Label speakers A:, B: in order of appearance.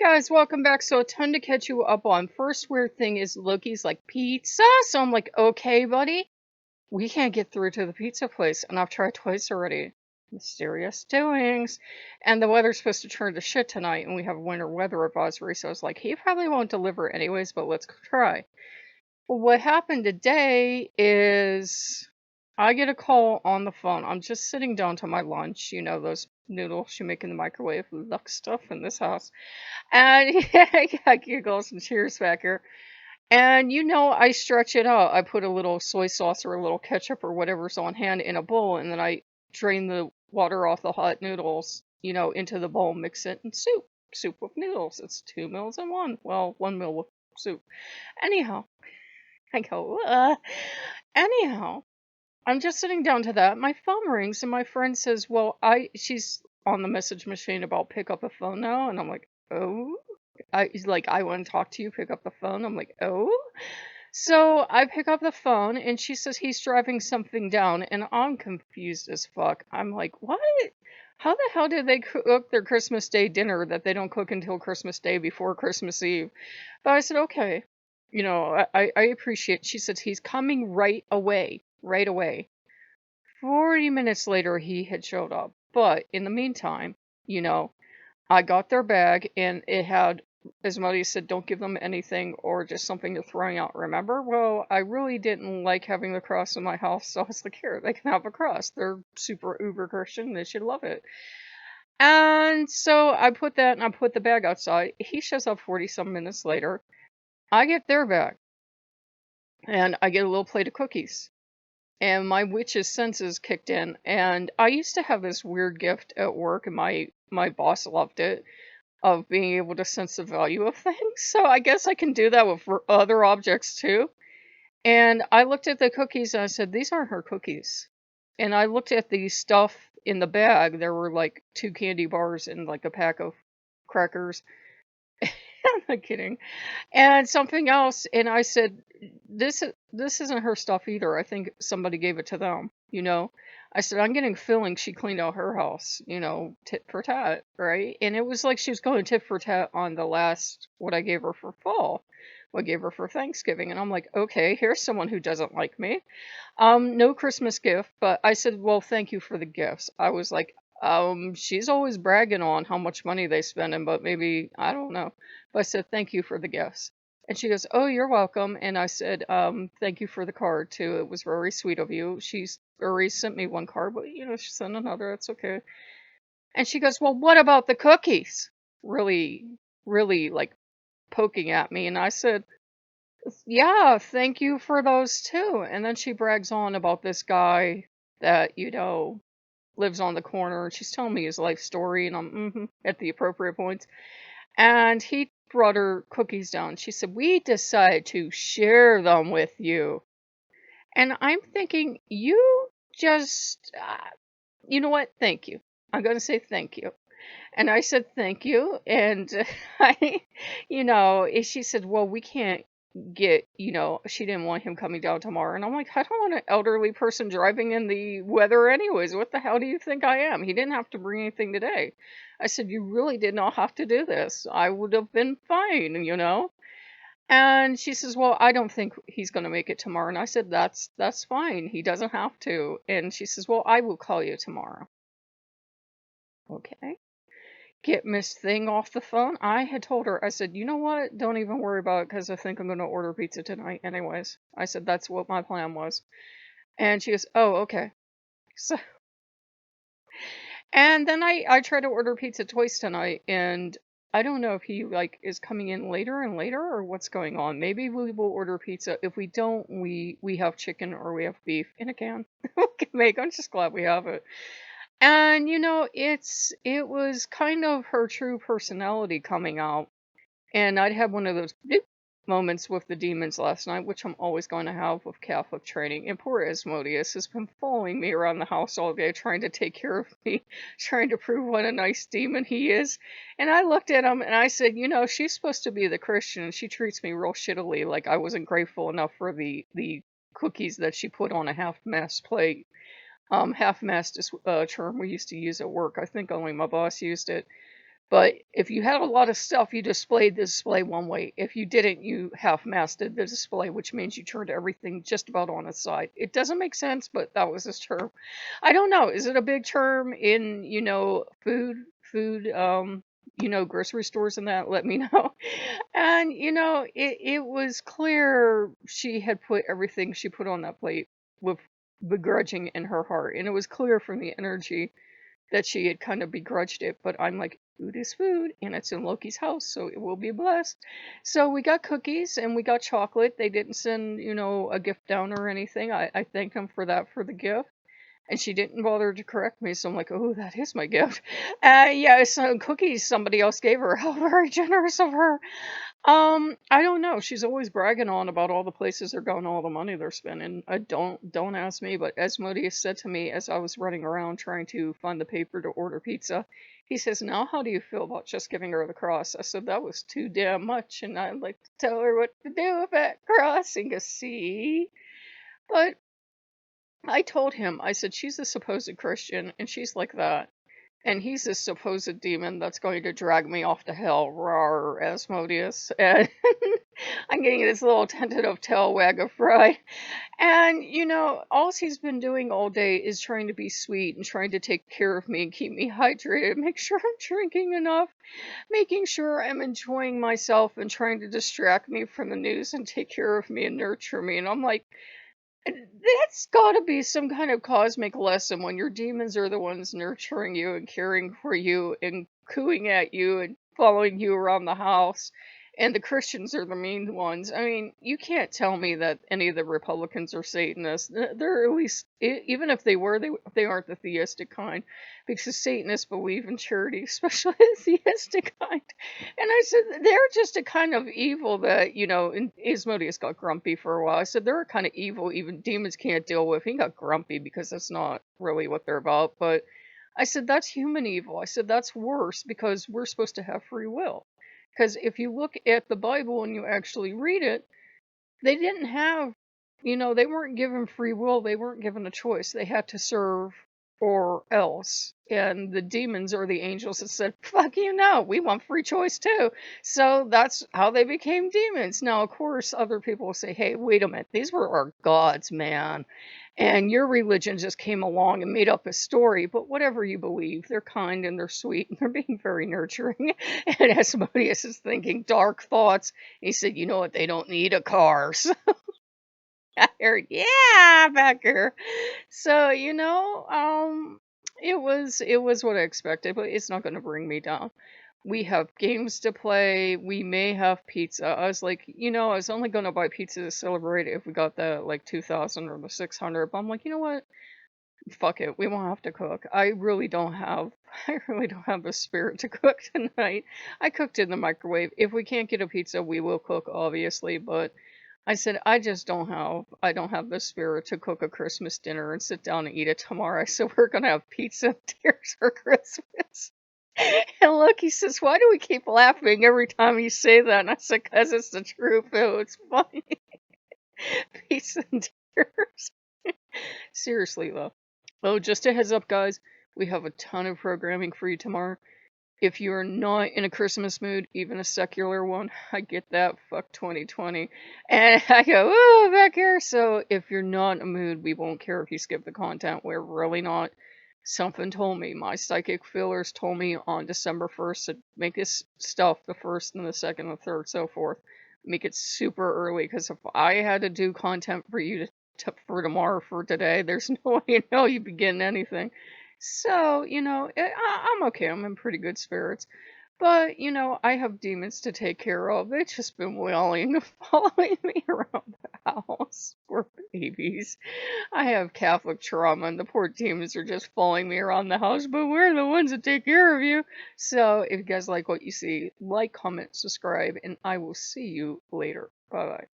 A: guys, welcome back. So a ton to catch you up on. First weird thing is Loki's like pizza. So I'm like, okay, buddy, we can't get through to the pizza place. And I've tried twice already. Mysterious doings. And the weather's supposed to turn to shit tonight, and we have a winter weather advisory. So I was like, he probably won't deliver anyways, but let's try. Well, what happened today is I get a call on the phone. I'm just sitting down to my lunch, those noodles you make in the microwave, luck stuff in this house. And I got giggles and cheers back here. And I stretch it out. I put a little soy sauce or a little ketchup or whatever's on hand in a bowl, and then I drain the water off the hot noodles, into the bowl, mix it in soup. Soup with noodles. It's 2 meals in one. Well, 1 meal with soup. Anyhow, I go, anyhow, I'm just sitting down to that. My phone rings and my friend says, well, she's on the message machine about pick up the phone now. And I'm like, oh, he's like, I want to talk to you, pick up the phone. I'm like, oh. So I pick up the phone and she says he's driving something down and I'm confused as fuck. I'm like, what? How the hell did they cook their Christmas Day dinner that they don't cook until Christmas Day before Christmas Eve? But I said, okay. I appreciate. She said he's coming right away. Right away. 40 minutes later, he had showed up. But in the meantime, I got their bag and it had, Asmodeus said, don't give them anything or just something to throw out. Remember? Well, I really didn't like having the cross in my house, so I was like, here, they can have a cross. They're super uber Christian. They should love it. And so I put that and I put the bag outside. He shows up 40 some minutes later. I get their bag and I get a little plate of cookies. And my witch's senses kicked in. And I used to have this weird gift at work, and my boss loved it, of being able to sense the value of things. So I guess I can do that with other objects too. And I looked at the cookies and I said, these aren't her cookies. And I looked at the stuff in the bag. There were like 2 candy bars and like a pack of crackers. I'm not kidding. And something else. And I said, this isn't her stuff either. I think somebody gave it to them. I said, I'm getting feeling she cleaned out her house, tit for tat, right? And it was like she was going tit for tat on the last, what I gave her for fall, what I gave her for Thanksgiving. And I'm like, okay, here's someone who doesn't like me. No Christmas gift, but I said, well, thank you for the gifts. I was like, she's always bragging on how much money they spending, but maybe, I don't know. But I said, thank you for the gifts. And she goes, oh, you're welcome. And I said, thank you for the card too. It was very sweet of you. She's already sent me one card, but she sent another. It's okay. And she goes, well, what about the cookies? Really, really like poking at me. And I said, yeah, thank you for those too. And then she brags on about this guy that, lives on the corner. And she's telling me his life story, and I'm at the appropriate points. And he brought her cookies down. She said, we decided to share them with you. And I'm thinking, you just, you know what? Thank you. I'm going to say thank you. And I said, thank you. And she said, well, we can't get, she didn't want him coming down tomorrow. And I'm like, I don't want an elderly person driving in the weather anyways. What the hell do you think I am? He didn't have to bring anything today. I said, you really did not have to do this. I would have been fine. And she says, well, I don't think he's going to make it tomorrow. And I said, that's fine. He doesn't have to. And she says, well, I will call you tomorrow. Okay. Get Miss Thing off the phone. I had told her, I said, you know what? Don't even worry about it because I think I'm going to order pizza tonight anyways. I said, that's what my plan was. And she goes, oh, okay. So, and then I tried to order pizza twice tonight, and I don't know if he is coming in later and later or what's going on. Maybe we will order pizza. If we don't, we have chicken or we have beef in a can. We can make. I'm just glad we have it. And it was kind of her true personality coming out. And I'd had one of those bloop moments with the demons last night, which I'm always going to have with Catholic training. And poor Asmodeus has been following me around the house all day, trying to take care of me, trying to prove what a nice demon he is. And I looked at him and I said, she's supposed to be the Christian, and she treats me real shittily, like I wasn't grateful enough for the cookies that she put on a half-mast plate. Half-mast is a term we used to use at work. I think only my boss used it. But if you had a lot of stuff, you displayed the display one way. If you didn't, you half-masted the display, which means you turned everything just about on its side. It doesn't make sense, but that was his term. I don't know. Is it a big term in, food, grocery stores and that? Let me know. And, it was clear she had put everything she put on that plate with begrudging in her heart. And it was clear from the energy that she had kind of begrudged it, but I'm like, food is food, and it's in Loki's house, so it will be blessed. So we got cookies and we got chocolate. They didn't send, a gift down or anything. I thanked them for that for the gift. And she didn't bother to correct me, so I'm like, oh, that is my gift. Yeah, some cookies somebody else gave her. How very generous of her. I don't know. She's always bragging on about all the places they're going, all the money they're spending. Don't ask me, but Asmodeus said to me as I was running around trying to find the paper to order pizza, he says, "Now how do you feel about just giving her the cross?" I said that was too damn much, and I'd like to tell her what to do with that cross. And go, see, but I told him, I said she's a supposed Christian, and she's like that. And he's this supposed demon that's going to drag me off to hell, rawr, Asmodeus. And I'm getting this little tentative tail wag of pride. And, all he's been doing all day is trying to be sweet and trying to take care of me and keep me hydrated, make sure I'm drinking enough, making sure I'm enjoying myself and trying to distract me from the news and take care of me and nurture me. And I'm like, that's got to be some kind of cosmic lesson when your demons are the ones nurturing you and caring for you and cooing at you and following you around the house, and the Christians are the mean ones. I mean, you can't tell me that any of the Republicans are Satanists. They're at least, even if they were, they aren't the theistic kind, because Satanists believe in charity, especially the theistic kind. And I said, they're just a kind of evil that, and Asmodeus got grumpy for a while. I said, they're a kind of evil even demons can't deal with. He got grumpy because that's not really what they're about. But I said, that's human evil. I said, that's worse because we're supposed to have free will. Because if you look at the Bible and you actually read it, they didn't have, they weren't given free will. They weren't given a choice. They had to serve or else. And the demons or the angels that said, fuck you, no, we want free choice too. So that's how they became demons. Now, of course, other people will say, hey, wait a minute, these were our gods, man. And your religion just came along and made up a story. But whatever you believe, they're kind and they're sweet and they're being very nurturing. And Asmodeus is thinking dark thoughts. He said, you know what? They don't need a car. So I heard, yeah, Becker. So, it was what I expected, but it's not going to bring me down. We have games to play. We may have pizza. I was like, I was only going to buy pizza to celebrate it if we got the like 2000 or the 600. But I'm like, you know what? Fuck it. We won't have to cook. I really don't have the spirit to cook tonight. I cooked in the microwave. If we can't get a pizza, we will cook, obviously, but I said, I don't have the spirit to cook a Christmas dinner and sit down and eat it tomorrow. So we're going to have pizza and tears for Christmas. And look, he says, why do we keep laughing every time you say that? And I said, because it's the truth. Oh, it's funny. Pizza and tears. Seriously, though. Oh, just a heads up, guys. We have a ton of programming for you tomorrow. If you're not in a Christmas mood, even a secular one, I get that. Fuck 2020. And I go, oh, back here. So if you're not in a mood, we won't care if you skip the content. We're really not. Something told me, my psychic feelers told me on December 1st to make this stuff the 1st and the 2nd and the 3rd, so forth. Make it super early, because if I had to do content for you for tomorrow for today, there's no way in hell you begin anything. So, I'm okay. I'm in pretty good spirits. But, I have demons to take care of. They've just been wailing and following me around the house. Poor babies. I have Catholic trauma, and the poor demons are just following me around the house, but we're the ones that take care of you. So, if you guys like what you see, like, comment, subscribe, and I will see you later. Bye-bye.